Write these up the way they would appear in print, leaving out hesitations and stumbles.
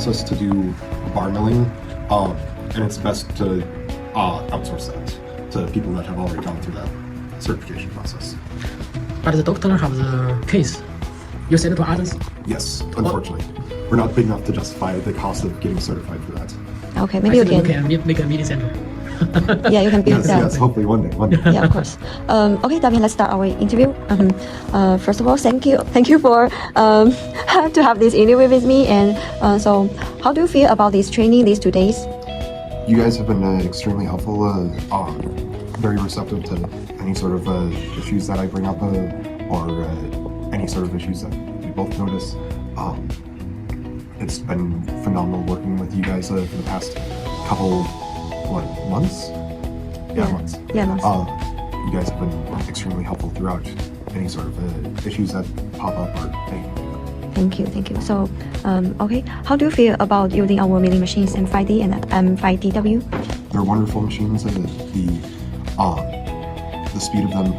process to do bar milling, and it's best to outsource that to people that have already gone through that certification process. But the doctor have the case. You send it to others? Yes, unfortunately. We're not big enough to justify the cost of getting certified for that. Okay, maybe you can make a mini center. Yeah, you can build that. Yes, hopefully one day. Yeah, of course. Okay, Damien, let's start our interview. First of all, thank you for to have this interview with me. And so, how do you feel about this training these 2 days? You guys have been extremely helpful, very receptive to any sort of issues that I bring up, or any sort of issues that we both notice. It's been phenomenal working with you guys for the past couple, months? Yeah, months. Yeah, months. You guys have been extremely helpful throughout any sort of issues that pop up or anything. Thank you. So, okay, how do you feel about using our milling machines M5D and M5DW? They're wonderful machines. The speed of them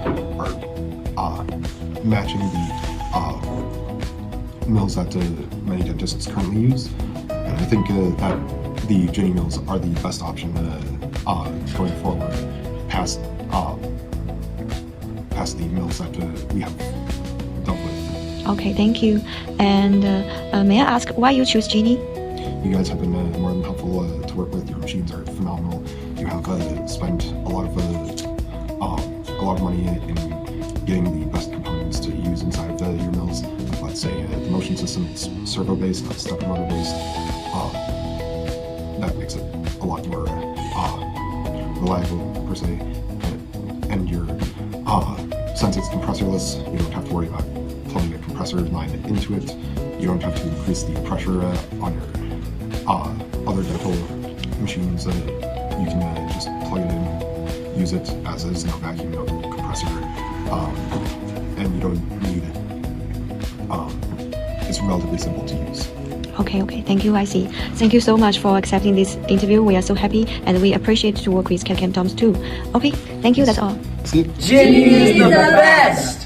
are matching the mills that many dentists currently use, and I think that the Jiny mills are the best option going forward, past the mills that we have dealt with. Okay, thank you. And may I ask why you choose Jiny? You guys have been more than helpful to work with. Your machines are phenomenal. You have spent a lot of money in getting the best components to use inside of your mills. Let's say the motion system is servo-based, not stepper motor-based. That makes it a lot more reliable per se. And your since it's compressorless, you don't have to worry about plugging a compressor line into it. You don't have to increase the pressure on your other dental machines. You can just plug it in, use it as is, no vacuum, no compressor, and you don't need. It's relatively simple to use. Okay, thank you, I see. Thank you so much for accepting this interview. We are so happy and we appreciate to work with CAD/CAM Toms too. Okay, thank you, that's all. See you. Jiny is the best!